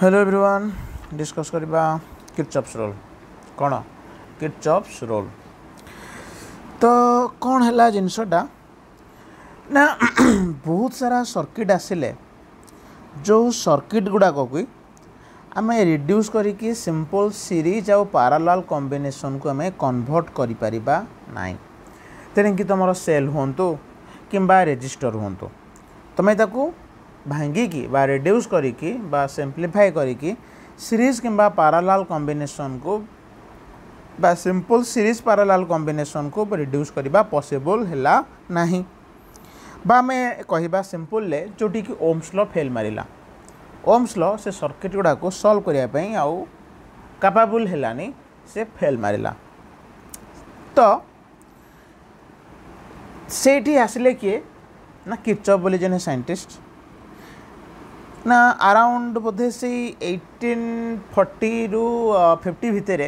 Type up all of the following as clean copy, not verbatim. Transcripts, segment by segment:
Hello everyone discuss करबा Kirchhoff's rule कौन Kirchhoff's rule तो कौन है जिनसटा ना बहुत सारा सर्किट आसिले जो सर्किट गुड़ाक को आम रिड्यूस करिकी सिंपल सीरीज आउ पैरेलल कॉम्बिनेशन को आम कन्वर्ट करि परिबा नाही तेणुकी तुम सेल हूँ किंबा रेजिस्टर हूँ तुम्हें ताकू भांगिकी बा रिड्यूस करिकी बा सिंप्लीफाई करिकी सीरीज किंबा पैरेलल कॉम्बिनेशन को बा सिंपल सीरीज पैरेलल कॉम्बिनेशन को रिड्यूस करबा पॉसिबल हैला नाही बा मैं कहबा सिंपल ले जोटी कि ओम्स लॉ फेल मारिला ओम्स लॉ से सर्किट गुडा को सॉल्व करिया पई आउ कैपेबल हैलानी से फेल मारिला तो सेठी आसिले किए ना किरचॉफ बोली जने साइंटिस्ट ना अराउंड बोधे से 1840 रु 50 भितर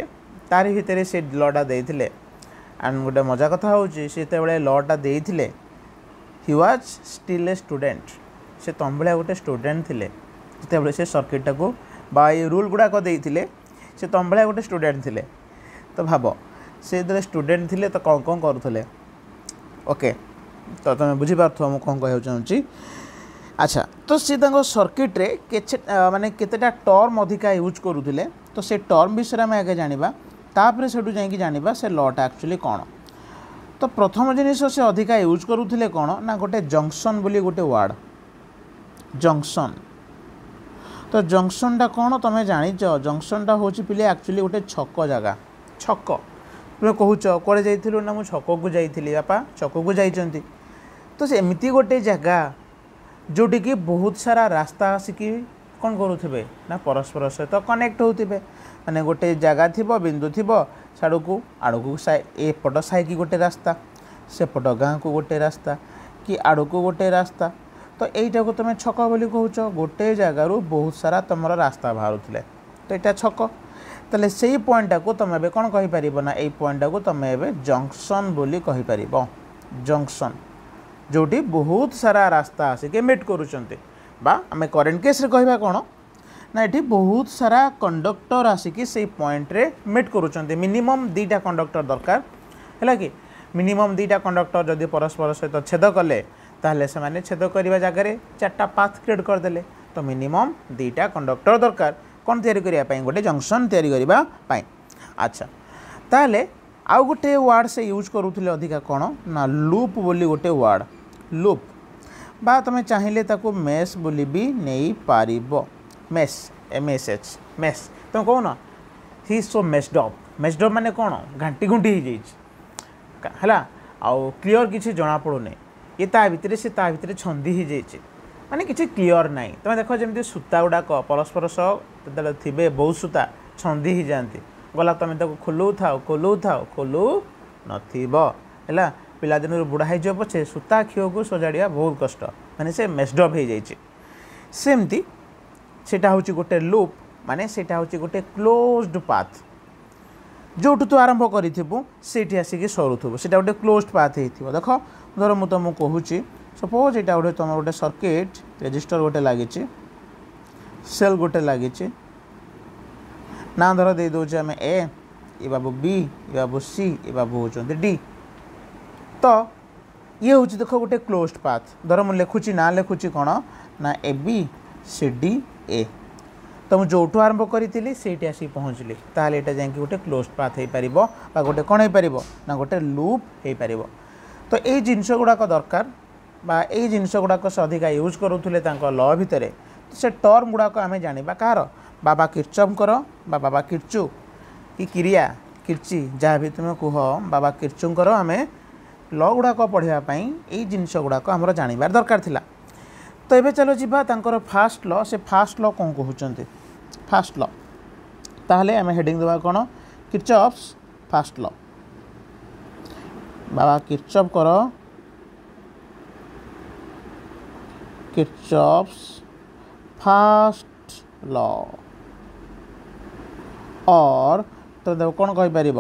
तारी भितर से लॉटा देइथिले एंड गोटे मजा कथा होची से तेबळे लॉटा देइथिले he was still a student से तंबळे गोटे स्टूडेंट थिले तेबळे से सर्किट को बा ये रूल गुडा को देइथिले से तंबळे गोटे स्टूडेंट थिले तो भाबो से दरे स्टूडेंट थिले तो कोन कोन करूथले ओके तो तुम बुझी पारथो हम कोन कहउ चाहूची अच्छा तो सी सर्किट रे माने केतेटा टर्म अधिका यूज करूथिले तो से टर्म विषय में आगे जानिबा तापर सेठू जाई जानिबा से लॉटा एक्चुअली कौन तो प्रथम जिनिस से अधिका यूज करूथिले कौन ना गोटे जंक्शन बोली गोटे वर्ड जंक्शन तो जंक्शन टा कौन तुम जानिच जंक्शन टा होची पिले एक्चुअली गोटे छक जगह छक तुम कहूच कुआड़े जाइथिलु ना मु छक को जाइथिली बापा छक को जाइचंती तो से एमिति गोटे जगह जोटी की बहुत सारा रास्ता आसिकी कौन करुवे ना परस्पर सहित कनेक्ट होते माने गोटे जगह थी बिंदु थी साड़ू को आड़ को एपट साई की गोटे रास्ता सेपट गाँ को गोटे रास्ता कि आड़ को गोटे रास्ता तो यहीटा को तुम छक बोली कहूच गोटे जगार बहुत सारा तुम रास्ता बाहर तो यहाँ छक ताले से पॉइंटा को तुम ए कौन कहीपर ना यही पॉइंटा को तुम ए जंक्शन बोली कहीपर जंक्शन जोटी बहुत सारा रास्ता आसिके मीट करुचंते बा आमे करेंट केस रे कहबा कोन ना एठी बहुत सारा कंडक्टर आसिके से पॉइंट रे मीट करुचंते मिनिमम दीटा कंडक्टर दरकार हैला कि मिनिमम दीटा कंडक्टर जदि परस्पर सहित छेद कले ताहले से माने छेद करिवा जागा रे चारटा पाथ क्रिएट कर देले तो मिनिमम दीटा कंडक्टर दरकार कोन तयारी करिया पई गोटे जंक्शन तयारी करिवा पई अच्छा ताहले आउ गोटे वर्ड से यूज करूथिले अधिका कौन ना लूप बोली गोटे वर्ड लूप बा तुम चाहिए ताको मेस बोली भी नहीं पारिबो मेस MSH मेस तुम कहो ना ही सो मेस्ड अप माने कौन घाटी घुंटी हो जाइए आउ क्लीयर किसी जना पड़ूनी ये ता भितर से ता भितर छंदी हो जाइए माने किसी क्लीयर ना तुम देख जमी सूता गुड़ाक परस्पर सह थे बहुत सूता छंदी हो जाती गला तुम खोलू खोलू नला पिलादिन बुढ़ा हो पछे सूता क्षीय को सजाड़ा बहुत कष्ट माने से मेस्डअप हो जाइए सेमती सेटा हूँ गोटे लूप माने सेटा हूँ गोटे क्लोज्ड पाथ जोठू तू आरंभ करूँ से आसिक सरुथु से गोटे क्लोज्ड पाथ हो देख धर मुझे तुमको कहूँ सपोज यहाँ गोटे तुम गोटे सर्किट रेजिस्टर गोटे लगी सेल गोटे लगी ना धर दे दौचे आम ए बाबू बी ये बाबू सी ये बाबू होती डी तो ये हूँ देख गोटे क्लोज्ड पाथ धर मुझे लिखुची ना लिखुची कौन ना A B C D A तो मुझे जोठू आरंभ करी से आसिक पहुँचली ताल यहाँ जा गोटे क्लोज्ड पाथ हो पार गोटे कौन हो पार ना गोटे लूप हो पार तो ये जिनस गुड़ाक दरकार बा ये जिनस गुड़ाक से अधिका यूज करूले लॉ भितर से टर्म गुड़ाक आम जाना कार बाबा किरचॉफ बा बाबा किरचू कि क्रिया किर्ची जहाँ भी तुम कह बाबा किरचूर आम लॉ गुड़ाक पढ़ापी यही जिनस गुड़ाक आमर जानवर दरकार थिला तो ये चलो जीवा तांकर फास्ट लॉ से फास्ट लॉ कौन कहते फास्ट लॉ ताहले आम हेडिंग देवा कौन किरचॉफ्स फास्ट लॉ बाबा किरचॉफ किरचॉफ्स फास्ट लॉ और तो देखो कौन कहीपर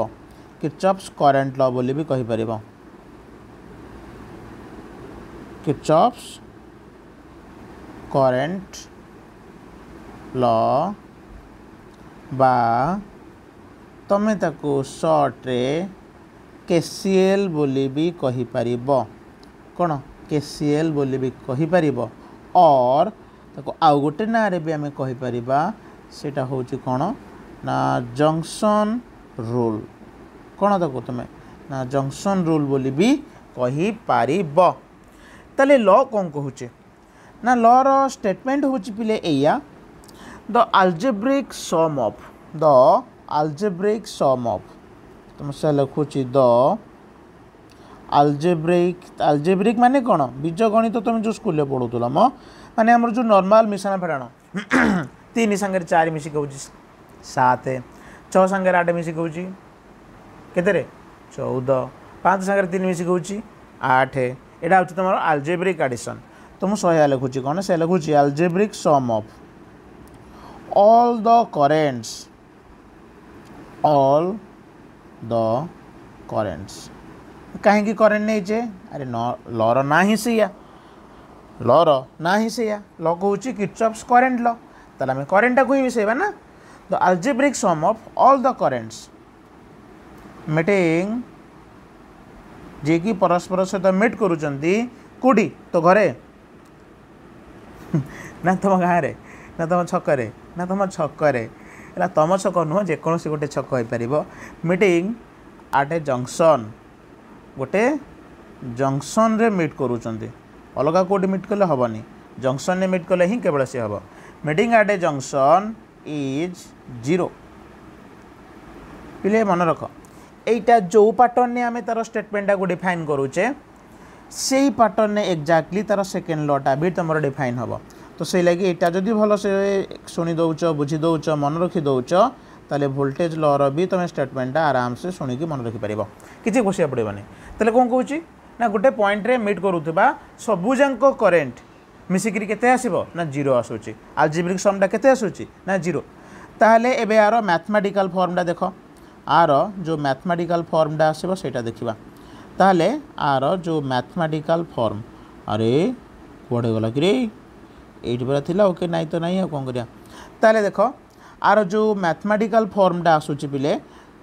किरचॉफ्स करेंट लॉ बोली भी कहीपर किरचॉफ्स करेंट लॉ बा तमे ताको शॉर्ट रे केसीएल बोली भी कहि परिबो कोन केसीएल बोली भी कहि परिबो और ताको आउ गोटे ना रे भी आमे कहि परिबा सेटा होची कोन ना जंक्शन रूल कोन ताको तमे ना जंक्शन रूल बोली भी कहि परिबो तले लॉ कोन कहूचे ना लॉ रो स्टेटमेंट होची पिले एया द अलजेब्रिक सम ऑफ तुम से लिखुची द अलजेब्रिक माने कौन बीजगणित तो तुम जो स्कूल में पढ़ुला मो माने हमर जो नॉर्मल मिश्रण फेड़ाण 3 संगे 4 मिसी कहूँ 7 6 संगे 8 मिसी कहूँ केते 14 5 संगे 3 मिसी कहूँ 8 एटा हूँ तुम अलजेब्रिक एडिशन तो मुझे 100 लिखुची कौन से लिखुची algebraic sum of all the currents कहीं करेन्ट नहीं चे अरे लॉ ना ही सैया लॉ कहूँ किर्चॉफ्स करेन्ट लॉ ताले आम करेन्टा को ही मिसेबा ना the algebraic sum of all the currents meeting जे कि परस्पर सहित मीट करूचंती कोडी तो घरे ना तुम गाँव ना तुम छकरे ना तुम छकरे तुम छक नुह जेकोसी गोटे छक हो पार मीटिंग आट ए जंक्शन गोटे जंक्शन रे मीट करूचंती अलग कोडी मीट कले हेनी जंक्शन रे मीट कले ही केवल सी हम meeting at a junction is 0 पिले मन रख एटा जो पैटर्न ने आम तार स्टेटमेंटा को डिफाइन करूचे से पैटर्न ने एक्जाक्टली तार सेकेंड लॉटा भी तुम डिफाइन हम तो से लगी एटा जदि भल से शुणी दौच बुझी दौच मन रखी दौच ताले वोल्टेज लॉ भी तुम स्टेटमेंटा आराम से शुणिकी मन रखिपर किसी घोषिया पड़ेनि तेल कौन कौच ना गोटे पॉइंट रे मीट करुवा सबूजाक करेन्ट मिसिकी केते आसीबो ना 0 आसूची अलजेब्रिक समटा केते आसूची ना 0 ताहले एबे यार मैथमेटिकल फॉर्मटा देख आर जो मैथमेटिकल फॉर्मटा आसीबो सेटा देखिबा ताहले आर जो मैथमेटिकल फॉर्म अरे कुआडे गला कि रे एटी पूरा थिला ओके नाई तो नाई कौन करिया ताहले देख आर जो मैथमेटिकल फॉर्मटा आसूची पिले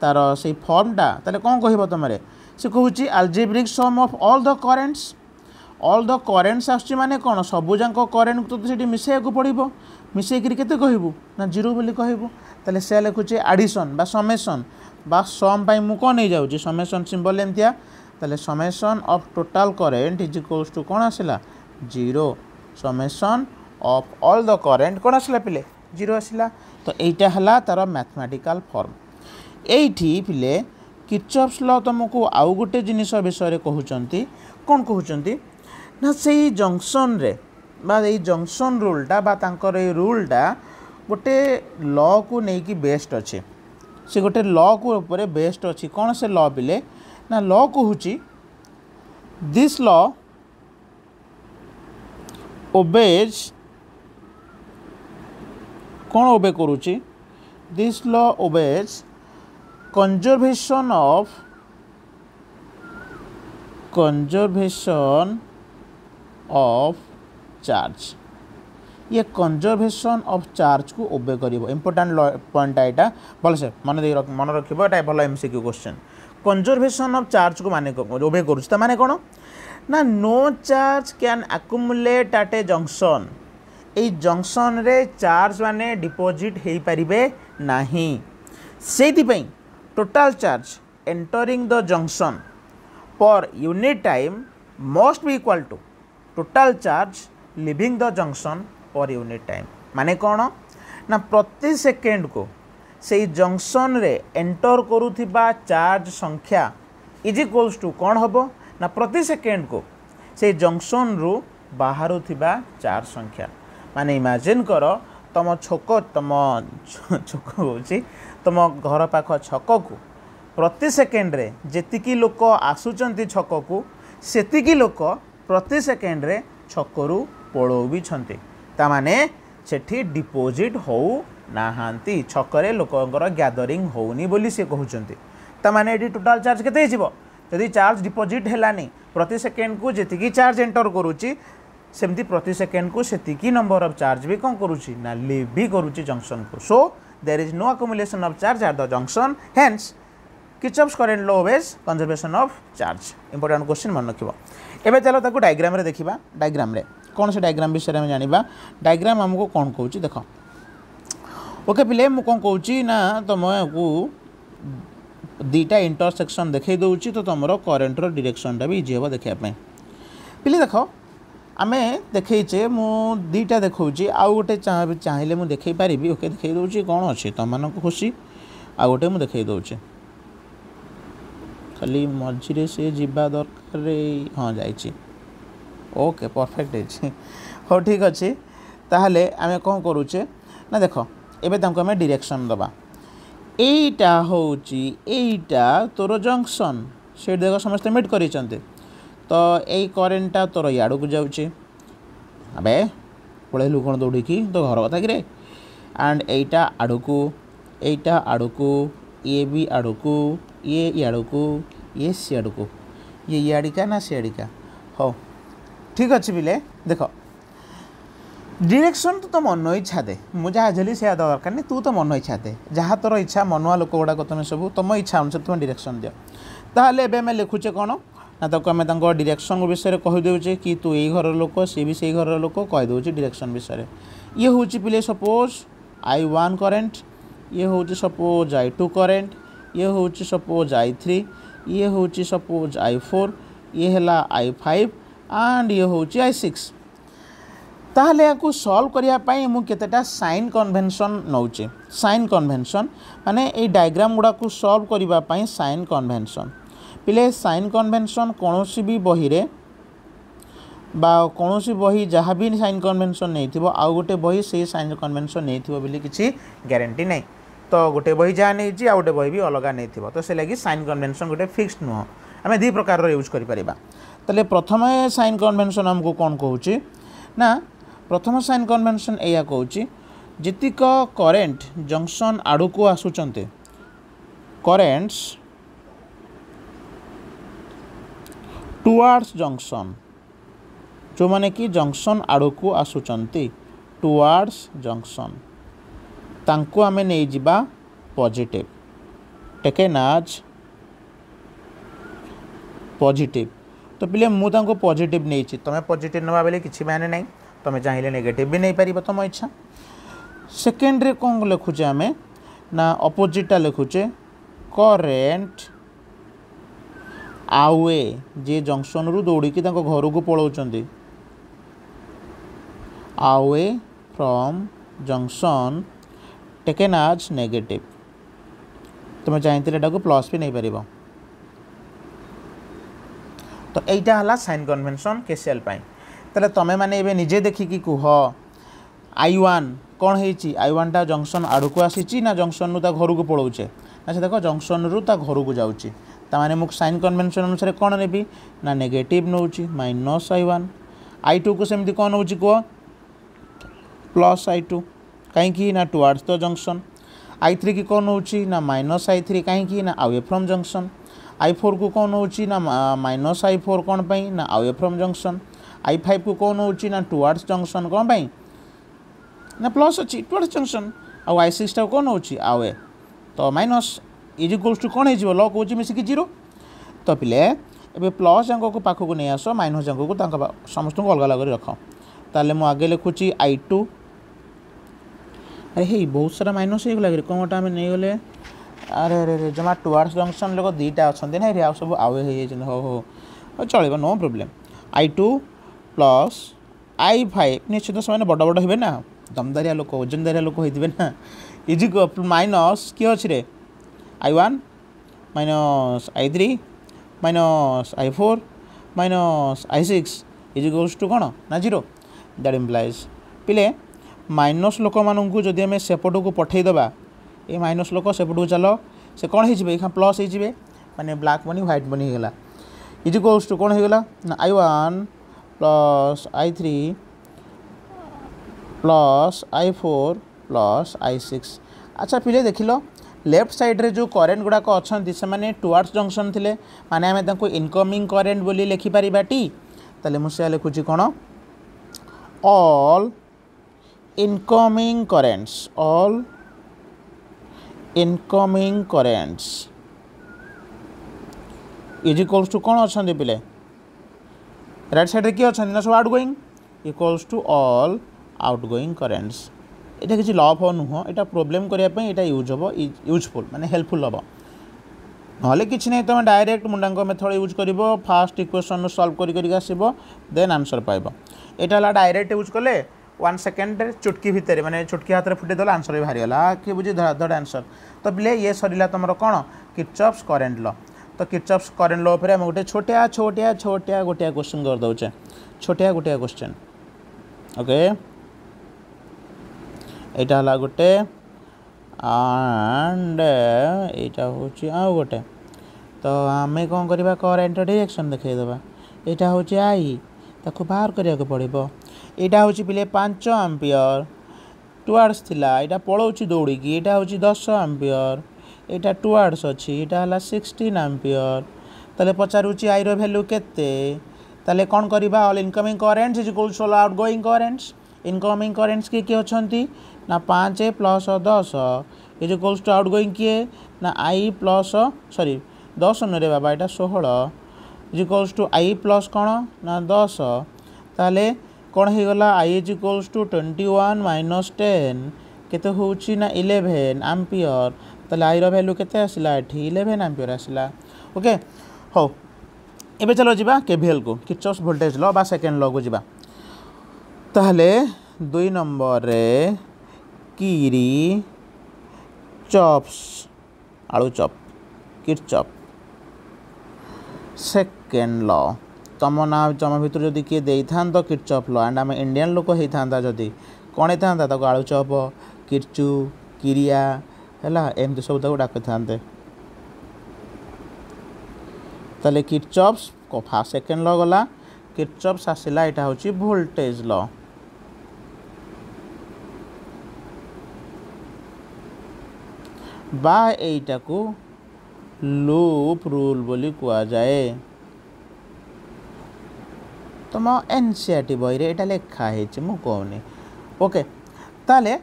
तार से फॉर्मटा ताहले कौन कहबो तमरे से कहूची algebraic sum of all the currents आसुची माने कौन सबूजाक करेन्ट तो सीटी मिसेया को पड़ो मिसेकरी केते कहबू ना 0 बोली कहबू ताले से लिखुचे एडिशन बा समेशन बा सम पाई मु कौन नहीं जाऊँ समेशन सिंबल एमतिया ताले summation of total current is equals to कौन आसला 0 summation of all the current कौन आसला पिले 0 आसला तो एटा हला तार मैथमेटिकल फॉर्म एठी पिले किर्चॉफ्स लॉ तुमको आउ गोटे जिनिस विषय कहउचंती कौन कहउचंती ना से जंक्शन रे बा ए जंक्शन रूलटा बा तांकर ए रूलटा गोटे लॉ को नेकी बेस्ड अच्छे से गोटे लॉ को ऊपर बेस्ड अच्छी कौन से लॉ पिले ना लॉ कहूची दिस लॉ ओबेज कौन ओबे करूची this law obeys conservation of charge ये कंजर्वेशन ऑफ चार्ज को ओबे करिवो इंपोर्टेंट पॉइंट एटा भल से मन रखिबो एटा भल MCQ question conservation of charge को माने ओबे करूछ त माने कोन ना no charge can accumulate at a junction a junction रे चार्ज माने डिपॉजिट हेई परिबे नाही सेति पई total charge entering the junction per unit time must be equal to total charge leaving the junction per unit time माने कौन ना प्रति सेकेंड को से जंक्शन रे एंटर करुथिबा चार्ज संख्या इज इक्वल्स टू कौन होबो ना प्रति सेकेंड को से जंक्शन रु बाहर थिबा चार्ज संख्या माने इमेजिन कर तुम छक होची तुम घर पाख छक को प्रति सेकेंड रे जेतिकी लोक आसुचंती छक को सेतिकी लोक प्रति सेकेंड रे छकरू पड़ो भी छंती ता माने सेठी डिपोजिट हो नाहांती छकरे लोकंकर गैदरिंग होनी बोली से कहउचंती ता माने एडी टोटल चार्ज केते हिजिबो यदि चार्ज डिपोजिट हेलानी प्रति सेकेंड को जेतिकी चार्ज एंटर करूची सेमती प्रति सेकेंड को सेतिकी नंबर ऑफ चार्ज भी कौन करूची ना लीव भी करूची जंक्शन को सो there is no accumulation of charge at the junction, hence Kirchhoff's current law obeys conservation of charge. Important question मन रखिबो. एबे चलो ताको डायग्राम रे देखिबा. डायग्राम रे कोन से डायग्राम विषय में जानिबा. डायग्राम हमको कोन कहूची देखो. ओके पिले मु कोन कहूची ना तुमको दीटा इंटरसेक्शन देखै दउची तो तुमरो करंट रो डायरेक्शन टा भी इजी हो देखिया पे. पिले देखो आमे देखैचे मु दीटा देखौची आ गोटे चाहिले मु देखै पारिबी. ओके देखै दउची कोन अछि तुम मानको खुशी आ गोटे मु देखै दउची खाली मझिरे से जीवा दरकार हाँ जाइए. ओके परफेक्ट है. हो ठीक अच्छे ताहले आमे कौन करुचे ना देख एबे आम डायरेक्शन दबा. एटा होची एटा तोर जंक्शन से देख समस्त मिट कर तो यही करेन्टा तोर याड़ को जाऊे. अबे पलैलु कौन दौड़ी की तो घर कथा कि एंड एटा आड़कू एटा आड़कू ये भी आड़कू ये इड़कू ये सियाड़कू ये इयाड़िका ना सियाड़िका. हो ठीक अच्छे पिले देख डायरेक्शन तो तुम मन इच्छा दे मुझे झेली से दरकार नहीं. तू तो मन इच्छा दे जहाँ तोर इच्छा मनुआ लोक गुड़ाक तुम सब तुम इच्छा अनुसार तुम डायरेक्शन दियो. ताहले एबे मैं लिखुचे कौन ना ताको आम डायरेक्शन विषय कहीदे कि तू यही घर लोक सी भी से घर लोक कहीदे डायरेक्शन विषय. ये हूँ पिले सपोज I1 करेन्ट ये हूँ सपोज I2 करेन्ट ये हूँ सपोज I3 ये हूँ सपोज I4 ये है I5 एंड ये हूँ I6. ताहले याकू सॉल्व करने मु केतेटा साइन कन्वेंशन नौचे. साइन कन्वेंशन माने ए डायग्राम गुड़ा को सॉल्व करने साइन कन्वेंशन पिले साइन कन्वेंशन कौन भी बही रे बा कौन बही जहाँ भी साइन कन्वेंशन नहीं आउ गोटे बही से साइन कन्वेंशन नहीं बोली किसी गारंटी नहीं. तो गोटे बही जहाँ नहीं आ गोटे बही भी अलग नहीं तो से लगी साइन कन्वेंशन गोटे फिक्स्ड नुह आम दी प्रकार यूज करें. ताले प्रथम साइन कन्वेंशन आमको कौन कहूँ ना प्रथम साइन कन्वेंशन या कहूँ जीतिक करेन्ट जंक्शन आड़ को आसुचंते करेन्ट्स टुवार्ड्स जंक्शन जो माने कि जंक्शन आड़ को आसुचंती टुवार्ड्स जंक्शन तांको आमे नहीं जिबा पॉजिटिव टेकन आज पॉजिटिव. तो पिले मु तांको पॉजिटिव नहीं तुम्हें पॉजिटिव नवा बेले किसी माने नहीं तुम्हें चाहिए नेगेटिव भी नहीं पार तुम इच्छा. सेकेंड रे कौन लिखुचे आम ना अपोजिटा लिखुचे करेन्ट आवे जे जंक्शन रु दौड़ी घर को पलाउंट आवे फ्रॉम जंक्शन टेकन आज नेगेटिव. तुम चाहिए प्लस भी नहीं पार. तो यहीटा है साइन कन्वेंशन केसीएल ताले तमें मैंने ए निजे देखिकी कह I1 कौन है I1 टा जंक्शन आड़ को आसी ना जंक्शन ता घर को पलाऊे ना से देख जंक्शन रु ता घर को जाऊँगी ताने मुझे साइन कन्वेंशन अनुसार कौन नेबी ना नेगेटिव नौ -I1 I2 को सेमती कौन हो कह +I2 कहीं ना टुवार्ड्स द जंक्शन. I3 की कौन हो ना -I3 कहीं ना अवे फ्रॉम जंक्शन. I4 को कौन हो ना -I4 कौन पाई ना अवे फ्रॉम जंक्शन. I5 को कौन हो ना टुवार्ड्स जंक्शन कौन पाई ना प्लस अच्छी टुवार्ड्स जंक्शन. आउ I6 टा कौन हो अवे तो माइनस इज इक्वल्स टू कौन हो लॉक हो मिसिकी 0. तो पिले ए प्लस जाक को पाख को नहीं आस माइनस जाक को समस्त को अलग अलग रख. ताले मु आगे लिखुची I2 अरे हे बहुत सारा माइनस हो गला कौन गोटे आम नहीं गले अरे अरे जमा टुवार्ड्स जंक्शन लोग दीटा अच्छा ना रे सब आवे हो हो चलो no problem. I2 plus I5 निश्चित से बड़ बड़ हे ना दमदारिया लोक ओजनदारिया लोक होते ना इज माइनस किए अच्छे रे I1 minus I3 minus I4 minus I6 is equals to कौन ना 0. दैट इम्प्लाइज पिले माइनस लोक मानू जदि आम सेपट को पठेदेबा ये माइनस लोक सेपट को चलो से कौन हो प्लस हो माने ब्लैक बनी व्हाइट बनी होगा इज इक्वल्स टू कौन होगा ना I1 plus I3 plus I4 plus I6. अच्छा पिले देख लो लेफ्ट साइड रे जो करेन्ट गुड़ाक अच्छा से मैंने टुवार्ड्स जंक्शन थे माने आम इनकमिंग करेन्ट बोली लिखिपर टी. ताले मुझे लिखुची कौन all incoming currents all incoming currents is equals to कौन अच्छा पिले राइट साइड किए अच्छा ना सब outgoing equals to all outgoing currents ये किसी लॉ नुह यहाँ प्रोब्लेम करने यहाँ यूज हम यूजफुल माने हेल्पफुल हम ना कि नहीं तुम डायरेक्ट मुंडांक मेथड यूज कर फास्ट इक्वेशन सॉल्व कर आसब देन आंसर पाइब यहाँ डायरेक्ट यूज कले 1 सेकेंड चुटकी भितर माने चुटकी हाथ में फुटेदेल आंसर भी बाहरीगला किए बुझी धड़ आंसर तो बिले ये सरला तुम कौन किर्चॉफ्स करेंट लॉ तो किर्चॉफ्स करेंट लॉ पर गोटे छोटिया छोटिया छोटिया गोटिया क्वेश्चन कर दौचे छोटिया गोटिया क्वेश्चन ओके यहाँ है गोटे एंड यहाँ हूँ आउ गोटे तो आम कौन करवा करेन्ट डायरेक्शन देखईदेवा यहाँ हूँ आई ताको बाहर करने को पड़ो यहाँ हूँ पिले 5 एम्पियर टुआर्ड्स थिला यहाँ पलाऊँ दौड़ी यहाँ हूँ 10 एम्पियर यहाँ टुआर्ड्स अच्छी यहाँ है 16 एम्पियर ताले पचारूँ आई वैल्यू केते ताले कौन करवा all incoming currents is equals to outgoing currents incoming currents किए अच्छा ना 5 plus 10 is equals to outgoing किए ना आई प्लस सॉरी 10 नुरे बाबा यहाँ 16 is equals to I plus कौन ना 10 ताले कौन हो गला I is equals to 21 minus 10 केते होउची ना 11 एम्पियर ताले आई वैल्यू केते आसला एठी 11 एम्पियर आसला ओके हो एबे चलो जिबा केवीएल को किर्चॉफ्स वोल्टेज लॉ बा सेकेंड लॉ को जिबा ताहले 2 नंबर रे किरी चॉप्स आलू चॉप किर्चॉफ सेकेंड लॉ तुम ना तुम भर जदि किए दे था किर्चॉफ लॉ एंड आम इंडियन लोक होता जदि कौन होता ताको आलू चॉप किर्चु किरिया है एमती सब डाक था ताले किर्चॉफ्स फास्ट सेकेंड लॉ गला किर्चॉफ्स आसला यहाँ हूँ वोल्टेज लॉ बा एटा को लूप रूल बोली कुआ जाए तुम एनसीईआरटी बही रे एटा लेखा है मु कहूनी ओके ताले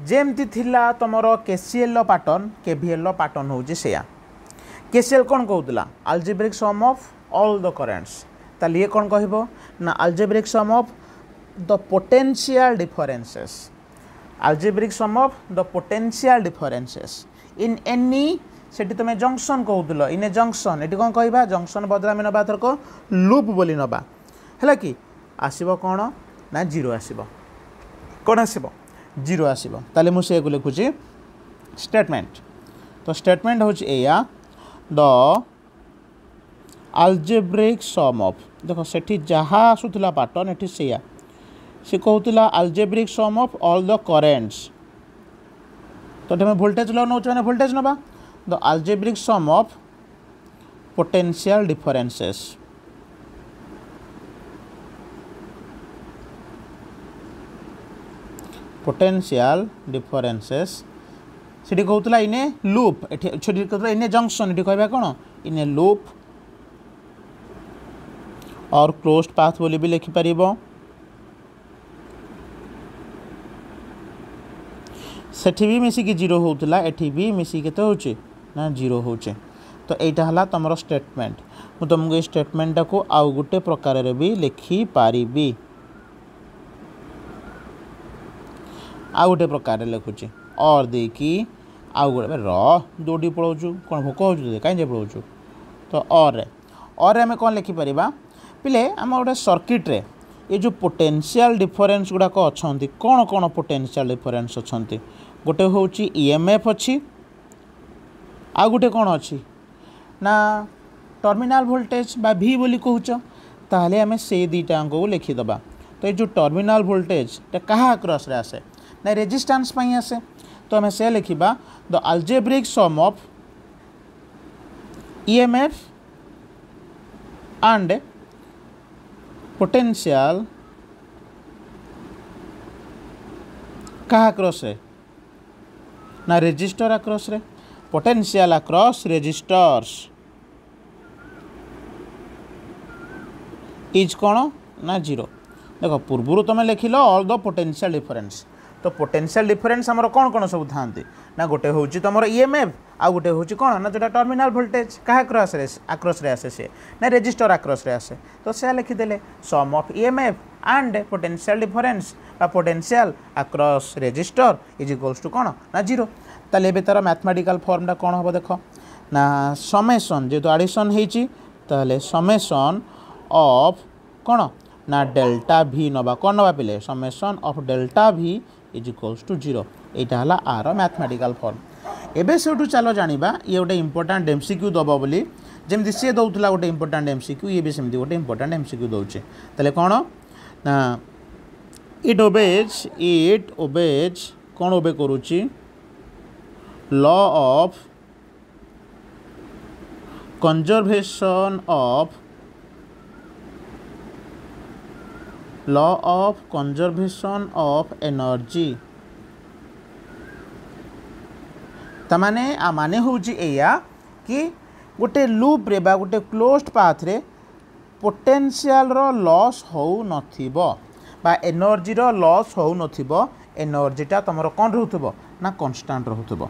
जेमती थिला तुमर केसीएल पैटर्न केवीएल पैटर्न होउची सेया केसीएल कौन कहूला algebraic sum of all the currents ताले ये कौन कहबो ना algebraic sum of the potential differences algebraic sum of the potential differences in any सेठी तुम जंक्शन कहूल इन ए जंक्शन ये कौन कहवा जंक्शन बदला आम नवा थरक लूप बोली नवा है कि आसब कौन ना जीरो आसब कौन आसब जीरो आसब ताले मुझे लिखुची स्टेटमेंट तो स्टेटमेंट हूँ या द अलजेब्रिक सम ऑफ देख सेठी जहाँ आसूला पैटर्न एठी सेया सी कहूला algebraic sum of all the currents तो तुम वोल्टेज लॉ नौ मैंने वोल्टेज नवा the algebraic sum of potential differences potential differences सीटी कहूला इने लूप छोटी कहूला इने जंक्शन ये कहवा कौन इने लूप और क्लोज्ड पाथ बोली भी लिखिपर सेठी भी मिसिकी जीरो होता एठी भी मिसिकी तो होचे ना जीरो होचे तो यहाँ है तुम स्टेटमेंट मु तुमको ये स्टेटमेंट को आउ गोटे प्रकार रे भी लिखि पारिबी आउ गोटे प्रकार लिखुची और देखी आउ गोटे दौड़ी पलाऊँ कौन भोक हो कहीं पलाऊँ तो और आम कौन लिखिपर पिले आम गोटे सर्किट रे ये जो पोटेंशियल डिफरेंस गुड़ाक अच्छा कौन कौन पोटेंशियल डिफरेंस अच्छा गोटे हूँ ईएमएफ अच्छी आ गोटे कौन अच्छी ना टर्मिनाल वोल्टेज बा भी बोली कहूच ताहले आम से दुईटा को लिखिदबा तो ये जो टर्मिनाल वोल्टेज क्या क्रॉस रे आसे ना रेजिस्टेंस पाई आसे तो आम से लिखा the algebraic sum of EMF and potential क्या क्रॉस रे ना रेजिस्टर अक्रॉस रे पोटेंशियल अक्रॉस रेजिस्टर्स इज कौन ना जीरो देख पूर्व तुम लिखिल ऑल द पोटेंशियल डिफरेंस तो पोटेंशियल डिफरेन्स आमर कौन कौन सब था ना गोटे हूँ तुम ईएमएफ आ गोटे हूँ कौन ना जो टर्मिनाल वोल्टेज क्या आक्रस आसे सी ना रेजिस्टर आक्रस आसे तो से लिखिदे sum of EMF and potential difference potential across resistor is equals to कौन ना जीरो ताले एबे तार मैथमेटिकल फॉर्मटा कौन हम देख ना समेसन जेहेतु एडिशन होती ताले समेसन ऑफ कौन ना डेल्टा भी नवा कौन नवा पिले समेसन ऑफ डेल्टा भी इज इक्वल्स टू जीरो यहाँ है आर मैथमेटिकल फॉर्म एबे से चलो जानिबा ये गोटे इंपोर्टाट एमसीक्यू दब बोली जमी सी दौला गोटे इंपोर्टाट एमसीक्यू ये भी सेमती गोटे इंपोर्टाट एमसीक्यू दौचे ताले कौन ना इट ओबेज कौन ओबे करुच्ची law of conservation of energy तमाने माने होउची एया कि गोटे लूप रे बा गोटे क्लोज्ड पाथ रे पोटेंशियल रो लॉस हो नथिबो बा एनर्जी रो लॉस हो नथिबो एनर्जीटा तुमर कौन रहउथबो ना कांस्टेंट रहउथबो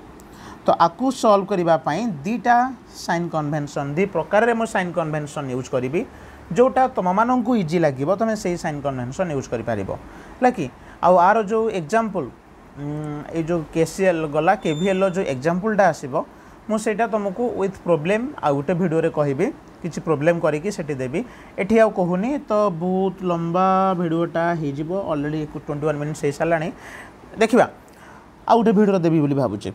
तो आकु सॉल्व करिबा पई दीटा साइन कन्वेंशन दी प्रकार रे मो साइन कन्वेंशन यूज करिबी जोटा तुम मानू इजी लगे तुम से साइन कन्वेंशन यूज कर कि आर जो एग्जांपल ये जो केसीएल गला केवीएल जो एग्जांपलटा आसो मुझे तुमको विथ प्रोब्लेम आउ गोटे वीडियो रे कहबी किसी प्रोब्लेम करके सेठी देवी एठी आउ कहूनी तो बहुत लंबा वीडियोटा हो ऑलरेडी 21 मिनिट्स हो सारा देखा आउ गोटे वीडियो देवी बोली भावुचे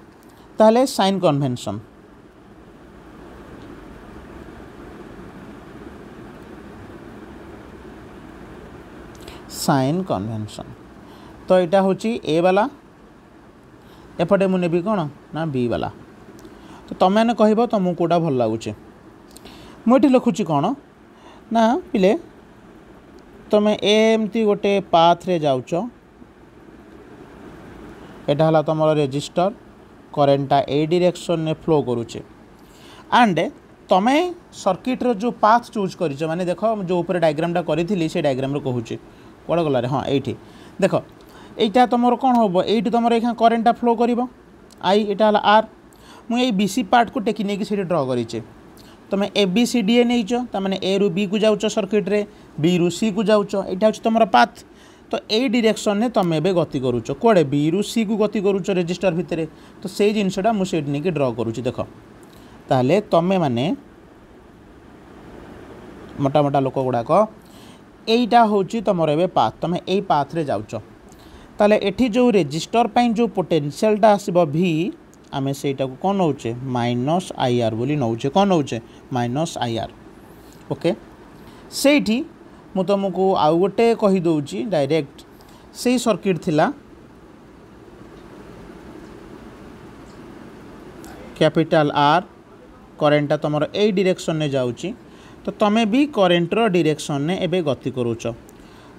ताहले साइन कन्वेंशन साइन कन्वेंशन तो यहाँ हूँ ए वाला एपटे मुझे भी कौन ना बी वाला तो तुम मैंने कह तुमको कौटा भल लगुच मुझे लिखुची कौन ना पिले तुम एमती गोटे पाथ रे जाऊच एटा हला तुम रेजिस्टर करेन्टा ए डायरेक्शन ने फ्लो करुचे एंड तुम सर्किट रो जो पाथ चूज कर माने देख जो ऊपर डायग्रामटा करी से डायग्राम कहूँ कौन गलार हाँ ये देख यहाँ तुम कौन हम ये तुम यहाँ करेन्टा फ्लो कर आई यहाँ है आर मुझे बीसी पार्ट को टेकी नहीं कि ड्र करें तुम A B C D A नहीं मैंने ए रु बी को जाऊच सर्किट रे बी रु सी को जाऊच यहाँ हूँ तुम पाथ तो यही डायरेक्शन में तुम ए गति करुच कौड़े बी रु सी को गति करुच रेजिस्टर भितर तो से जिनसा मुझे नहीं ड्र करुच्ची देख ताहले तुम मैंने मोटा मोटा लोक गुड़ाक यहीटा हूँ तुम ए पाथ तुम यही पाथ रे जाऊच ताले एठी जो रेजिस्टर पाई जो पोटेंशियलटा आसब भी आमे सेटा को कौन नौचे माइनस आई आर बोली नौचे कौन नौचे माइनस आई आर ओके सेठी मु तुमको आउ गोटे कहीदे डायरेक्ट से सर्किट थिला कैपिटल आर करेन्टा तुम ए डायरेक्शन ने जाऊँगी तो तुम भी करेन्टर डायरेक्शन ने एबे गति करूच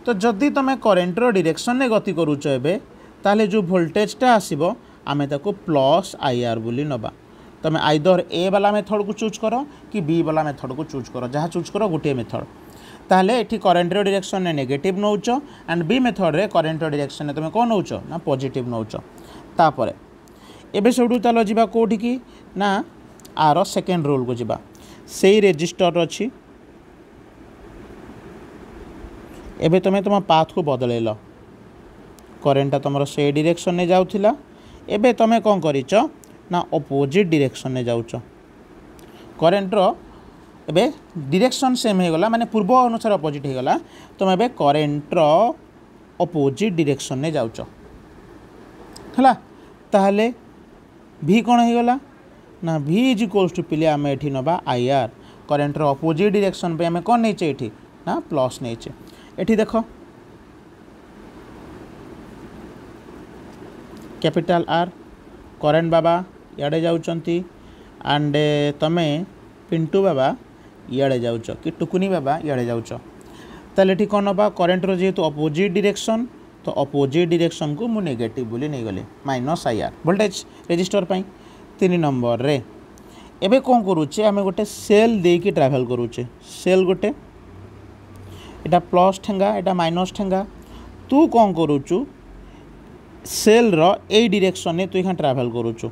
तो जदि तुम करेन्टर डायरेक्शन ने गति करूच एबे ताले जो वोल्टेजटा आसीबो आमे ताको प्लस आई आर बोली नबा तुम आइदर ए वाला मेथड को चूज कर कि बी वाला मेथड को चूज कर जहाँ चूज कर गोटे मेथड ताहले एठी करेन्टर डायरेक्शन ने नेगेटिव नौच एंड बी मेथड रे करेन्टर डायरेक्शन ने तुम कौन नौच ना पॉजिटिव नौच तापर एबे सेठू चलो जीवा कोठी की ना आर सेकेंड रूल को जीवा से रेजिस्टर अच्छी एबे तुम तुम पाथ को बदलैल करेन्टा तुम से डायरेक्शन ने जाउथिला एबे तुम कौन करिच ना अपोजिट डायरेक्शन ने जाउच करेन्टर एबे डायरेक्शन सेम हो गला माने पूर्व अनुसार अपोजिट हो गला तुम एबे करेन्टर अपोजिट डायरेक्शन ने जाउच हला ताहले भी कौन हो गला ना भी इज इक्वल्स टू पिले आम एठी नबा आई आर करेन्टर अपोजिट डायरेक्शन पे आम कौन नहीं एठी ना प्लस नहीं एठी देख कैपिटल आर करेन्ट बाबा इे जाऊँगी एंड तुम पिंटू बाबा इे जाऊच कि टुकुनी बाबा इे जाऊच ताले ठीक कौन नबा करेन्टर जेहेतु अपोजिट डायरेक्शन तो अपोजिट डायरेक्शन को मु नेगेटिव बोली नहीं गली minus I R voltage resistor पाई 3 नंबर रे एबे कौन करुचे आम गोटे सेल दे की ट्रैवल करुचे सेल गोटे एटा प्लस ठेंगा एटा माइनस ठेंगा तू कौन करुचु सेल रो ए डायरेक्शन में तू यहाँ ट्रैवल करूचु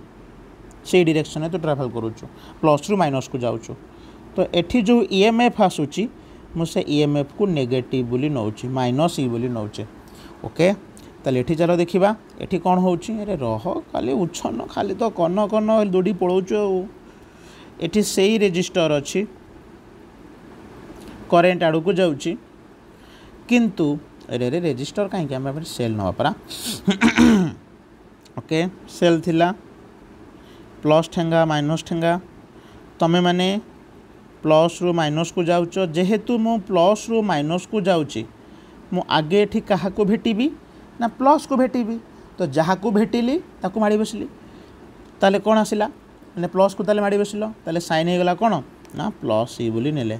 से डायरेक्शन में तू ट्रैवल करूचु प्लस रु माइनस को जाऊचु तो एठी जो ईएमएफ आसूची मुझे ईएमएफ को नेगेटिव बोली नौची माइनस ई बोली नौचे ओके ताले एठी चलो देखिबा एठी कोन होउची अरे रह खाली उछन खाली तो कन कन दौड़ी पळौचो एठी सेही रेजिस्टर अछि करेंट आड़ू को जाउची किंतु अरे रे रेजिस्टर कहीं आम सेल नवा परा ओके सेल थिला प्लस ठेंगा माइनस ठेंगा तमें माने प्लस रु माइनस को जाउचो जेहेतु मु प्लस रु माइनस को जाउची मु आगे एठी कहा को भेटिबी ना प्लस को भेटिबी तो जहाँ को भेटिली ताकू माड़ी बसली ताले कौन आसिला मैंने प्लस को ताले माड़ी बसिल ताले साइन हो गला कौन ना प्लस ई बोली नेले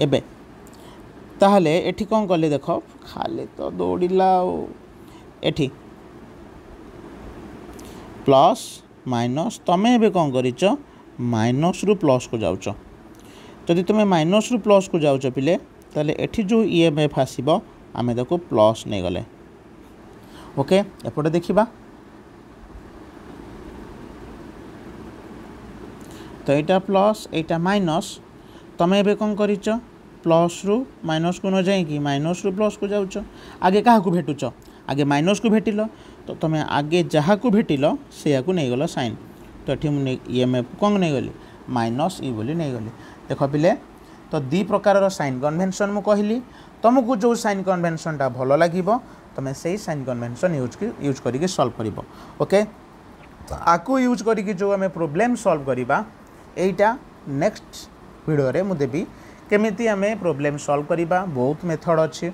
एबे ताहले एठी कौन कले देख खाली तो दौड़िला एठी प्लस माइनस तमें एबे कौन करिच माइनस रु प्लस को जाउच जदि तुम्हें माइनस रु प्लस को जाउच पिले ताले एठी जो ईएमएफ आसीबो आमे देखो प्लस नहीं गले ओके एपटे देखिबा तो यहाँ प्लस यहाँ माइनस तमें एबे कौन करिच प्लस रु माइनस को न जाइकी माइनस रु प्लस को जाउच आगे क्या भेटुच आगे माइनस को भेटिल तो तुम्हें आगे जहाँ को भेटिल से नहीं गल साइन तो ये ईएमएफ कौन नहीं गली माइनस ई बोली नहीं गली देख पिले तो दी प्रकार साइन कन्वेंशन मु कहली तुमको जो साइन कन्वेंशन टा भल लगे तुम से साइन कन्वेंशन यूज करके सॉल्व कर ओके तो आपको यूज करके जो आम प्रोब्लेम सॉल्व करवा एटा नेक्स्ट वीडियो रे मु देबी केमिति आम प्रोब्लेम सॉल्व करवा बहुत मेथड अच्छी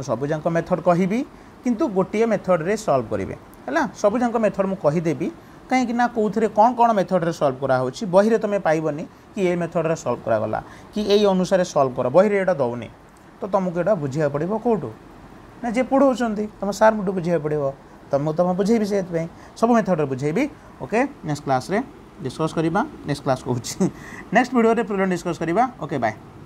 सबुजाक मेथड कहबी किंतु गोटे मेथड रे सॉल्व करेंगे है सबुजाक मेथड मु कहीदेवी कहीं कौन कौन कौन मेथड रे सॉल्व करा होची बही रे तुम पाइबनी कि ये मेथड रे सॉल्व करागला कि यही अनुसार सॉल्व कर बही रे एटा दौनी तो तुमको यहाँ बुझा पड़ो कौटू ना जे पढ़ाऊँ तुम सार मुठू बुझा पड़ो तुम बुझेबी से सब मेथड रे बुझेबी ओके नेक्स्ट क्लास रे डिस्कस करवा नेक्स्ट क्लास कहूँ नेक्स्ट वीडियो रे प्रॉब्लम डिस्कस करवा ओके बाय।